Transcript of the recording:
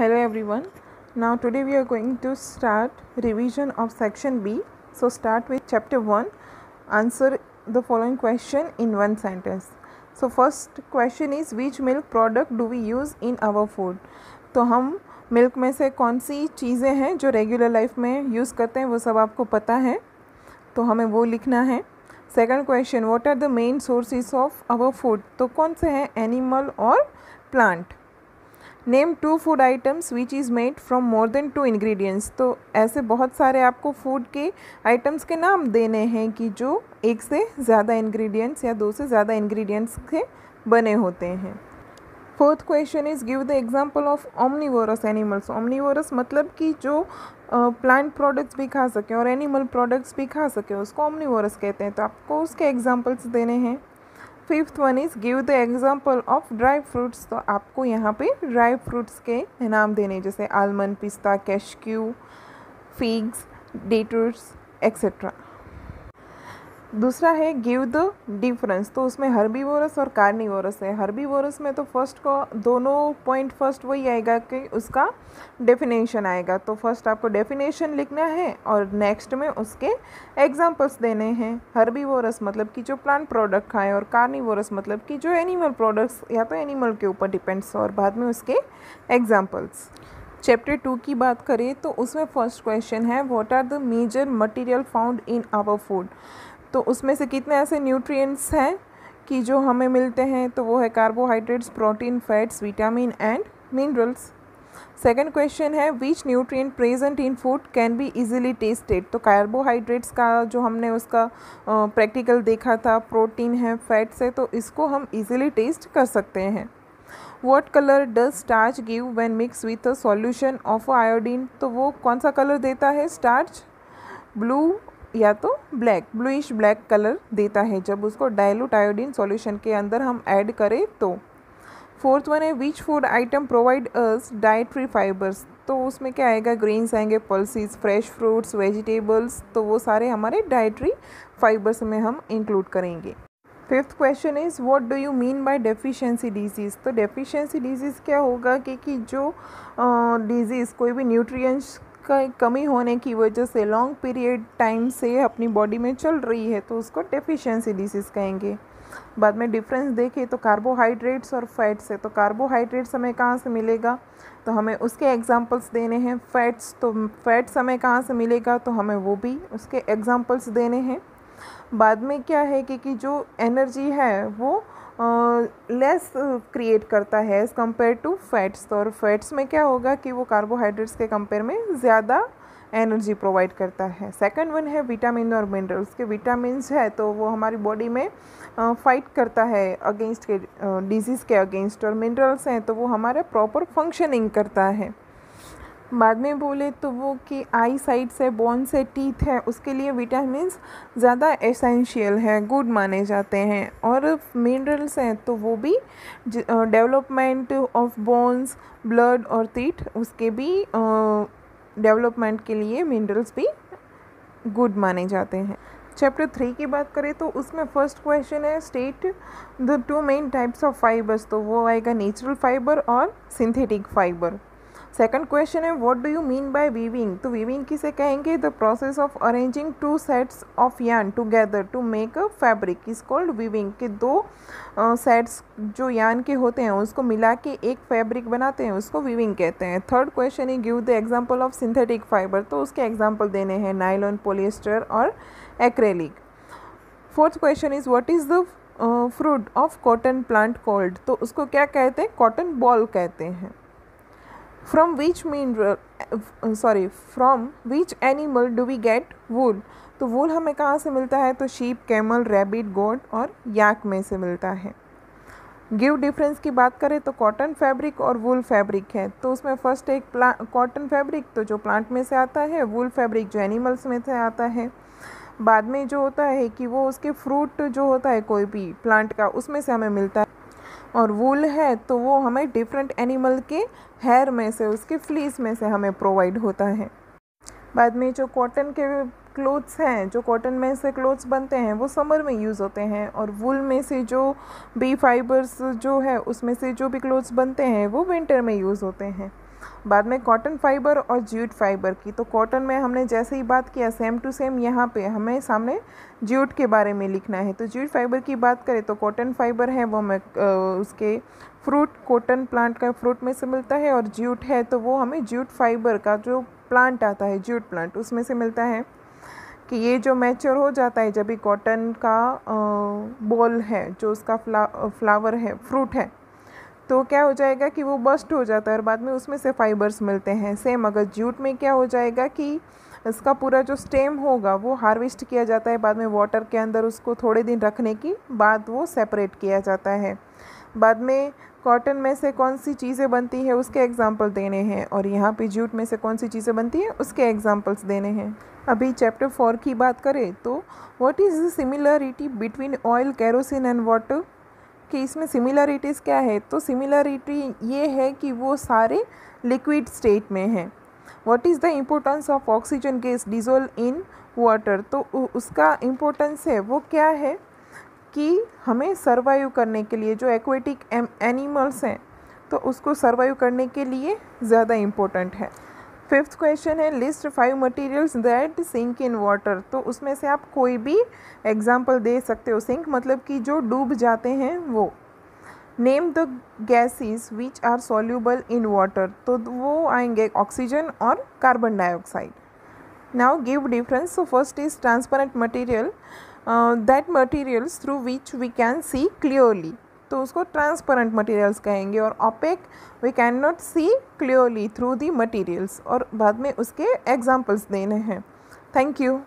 Hello everyone. Now today we are going to start revision of section B. So start with chapter 1. Answer the following question in one sentence. So first question is which milk product do we use in our food? तो हम milk में से कौन सी चीज़ें हैं जो regular life में use करते हैं वो सब आपको पता है, तो हमें वो लिखना है. Second question what are the main sources of our food, तो कौन से हैं एनिमल और plant. Name 2 food items which is made from more than 2 ingredients, तो ऐसे बहुत सारे आपको फूड के आइटम्स के नाम देने हैं कि जो एक से ज़्यादा इंग्रेडिएंट्स या 2 से ज़्यादा इंग्रेडिएंट्स के बने होते हैं. Fourth question is give the example of omnivorous animals. Omnivorous मतलब कि जो प्लांट प्रोडक्ट्स भी खा सकें और एनिमल प्रोडक्ट्स भी खा सकें, उसको ओमनिवोरस कहते हैं, तो आपको उसके एग्जांपल्स देने हैं. Fifth one is give the example of dry fruits, तो आपको यहाँ पे ड्राई फ्रूट्स के नाम देने, जैसे आलमंड, पिस्ता, कैशक्यू, फिग्स, डेट्स एक्सेट्रा. दूसरा है गिव द डिफरेंस, तो उसमें हर्बीवोरस और कार्निवोरस है. हर्बीवोरस में तो फर्स्ट को दोनों पॉइंट फर्स्ट वही आएगा कि उसका डेफिनेशन आएगा, तो फर्स्ट आपको डेफिनेशन लिखना है और नेक्स्ट में उसके एग्जांपल्स देने हैं. हर्बीवोरस मतलब कि जो प्लांट प्रोडक्ट खाएं और कार्निवोरस मतलब कि जो एनिमल प्रोडक्ट्स या तो एनिमल के ऊपर डिपेंड्स, और बाद में उसके एग्जांपल्स. चैप्टर 2 की बात करें तो उसमें फर्स्ट क्वेश्चन है what are the major material found in our food, तो उसमें से कितने ऐसे न्यूट्रिएंट्स हैं कि जो हमें मिलते हैं, तो वो है carbohydrates, protein, fats, vitamin and minerals. Second question है which nutrient present in food can be easily tested, तो कार्बोहाइड्रेट्स का जो हमने उसका प्रैक्टिकल देखा था, प्रोटीन है, फैट्स है, तो इसको हम इजीली टेस्ट कर सकते हैं. What colour does starch give when mix with a solution of iodine, तो वो कौन सा कलर देता है स्टार्च, ब्लू या तो ब्लैक, ब्लूइश ब्लैक कलर देता है जब उसको डाइल्यूट आयोडीन सॉल्यूशन के अंदर हम ऐड करें तो. फोर्थ वन है which food item provide us dietary fibres, तो उसमें क्या आएगा, ग्रेन्स आएंगे, पल्सेस, फ्रेश फ्रूट्स, वेजिटेबल्स, तो वो सारे हमारे डाइटरी फाइबर्स में हम इंक्लूड करेंगे. Fifth question is what do you mean bye deficiency disease, तो डेफिशिएंसी डिजीज़ क्या होगा कि जो डिजीज़ कोई भी न्यूट्रिएंट्स का कमी होने की वजह से लॉन्ग पीरियड टाइम से अपनी बॉडी में चल रही है, तो उसको डेफिशिएंसी डिजीज़ कहेंगे. बाद में डिफरेंस देखें तो कार्बोहाइड्रेट्स और फैट्स है, तो कार्बोहाइड्रेट्स हमें कहाँ से मिलेगा, तो हमें उसके एग्जांपल्स देने हैं. फैट्स, तो फैट्स हमें कहाँ से मिलेगा, तो हमें वो भी उसके एग्जांपल्स देने हैं. बाद में क्या है कि जो एनर्जी है वो लेस क्रिएट करता है एज़ कम्पेयर टू फैट्स, तो और फैट्स में क्या होगा कि वो कार्बोहाइड्रेट्स के कंपेयर में ज़्यादा एनर्जी प्रोवाइड करता है. सेकंड वन है विटामिन और मिनरल्स, के विटामिन्स है तो वो हमारी बॉडी में फाइट करता है अगेंस्ट के डिजीज़ के अगेंस्ट, और मिनरल्स हैं तो वो हमारे प्रॉपर फंक्शनिंग करता है. बाद में बोले तो वो कि आई साइट से, बोन से, टीथ है, उसके लिए विटामिन्स ज़्यादा एसेंशियल है, गुड माने जाते हैं. और मिनरल्स हैं तो वो भी डेवलपमेंट ऑफ बोन्स, ब्लड और टीथ, उसके भी डेवलपमेंट के लिए मिनरल्स भी गुड माने जाते हैं. चैप्टर 3 की बात करें तो उसमें फर्स्ट क्वेश्चन है state the 2 main types of fibres, तो वो आएगा नेचुरल फाइबर और सिंथेटिक फाइबर. सेकंड क्वेश्चन है what do you mean by weaving, तो वीविंग किसे कहेंगे, the process of arranging 2 sets of yarn together to make a fabric is called weaving, के 2 sets जो यार्न के होते हैं उसको मिला के एक फैब्रिक बनाते हैं, उसको वीविंग कहते हैं. थर्ड क्वेश्चन है give the example of synthetic fibre, तो उसके एग्जांपल देने हैं नायलॉन, पॉलिएस्टर और acrylic. Fourth question is what is the fruit of cotton plant called, तो उसको क्या कहते हैं, कॉटन बॉल कहते हैं. From which animal do we get wool, तो वूल हमें कहाँ से मिलता है, तो शीप, कैमल, रैबिट, गोट और याक में से मिलता है. गिव डिफरेंस की बात करें तो कॉटन फैब्रिक और वूल फैब्रिक है, तो उसमें फर्स्ट एक कॉटन फैब्रिक तो जो प्लांट में से आता है, वूल फैब्रिक जो एनिमल्स में से आता है. बाद में जो होता है कि वो उसके फ्रूट जो होता है कोई भी प्लांट का, उसमें से हमें मिलता है. और वूल है तो वो हमें डिफरेंट एनिमल के हेयर में से, उसके फ्लीस में से हमें प्रोवाइड होता है. बाद में जो कॉटन के क्लोथ्स हैं, जो कॉटन में से क्लोथ्स बनते हैं वो समर में यूज़ होते हैं, और वूल में से जो बी फाइबर्स जो है उसमें से जो भी क्लोथ्स बनते हैं वो विंटर में यूज़ होते हैं. बाद में कॉटन फाइबर और ज्यूट फाइबर की। तो कॉटन में हमने जैसे ही बात किया सेम टू सेम यहाँ पे हमें सामने ज्यूट के बारे में लिखना है। तो ज्यूट फाइबर की बात करें तो कॉटन फाइबर है वो हमें उसके फ्रूट कॉटन प्लांट का फ्रूट में से मिलता है, और ज्यूट है तो वो हमें ज्यूट फाइबर का जो प्लांट आता है ज्यूट प्लांट उसमें से मिलता है। कि ये जो मैच्योर हो जाता है जब भी कॉटन का बॉल है जो उसका फ्लावर है फ्रूट है तो क्या हो जाएगा कि वो बस्ट हो जाता है और बाद में उसमें से फाइबर्स मिलते हैं। सेम अगर ज्यूट में क्या हो जाएगा कि इसका पूरा जो स्टेम होगा वो हार्वेस्ट किया जाता है, बाद में वाटर के अंदर उसको थोड़े दिन रखने की बाद वो सेपरेट किया जाता है। बाद में कॉटन में से कौन सी चीज़ें बनती है उसके एग्जाम्पल देने हैं, और यहाँ पे ज्यूट में से कौन सी चीज़ें बनती हैं उसके एग्जाम्पल्स देने हैं। अभी चैप्टर 4 की बात करें तो what is the similarity between oil, kerosene and water, कि इसमें सिमिलरिटीज़ क्या है। तो सिमिलरिटी ये है कि वो सारे लिक्विड स्टेट में हैं। What is the importance of oxygen gas dissolve in water, तो उसका इम्पोर्टेंस है वो क्या है कि हमें सर्वाइव करने के लिए जो एक्वेटिक एनिमल्स हैं तो उसको सर्वाइव करने के लिए ज़्यादा इम्पोर्टेंट है। 5th क्वेश्चन है list 5 materials that sink in water, तो उसमें से आप कोई भी एग्जांपल दे सकते हो। सिंक मतलब कि जो डूब जाते हैं वो। Name the gases which are soluble in water, तो वो आएंगे ऑक्सीजन और carbon dioxide. Now give difference. So first is transparent material, that materials through which we can see clearly, तो उसको ट्रांसपेरेंट मटेरियल्स कहेंगे। और opaque we can not see clearly through the materials, और बाद में उसके एग्जाम्पल्स देने हैं। Thank you.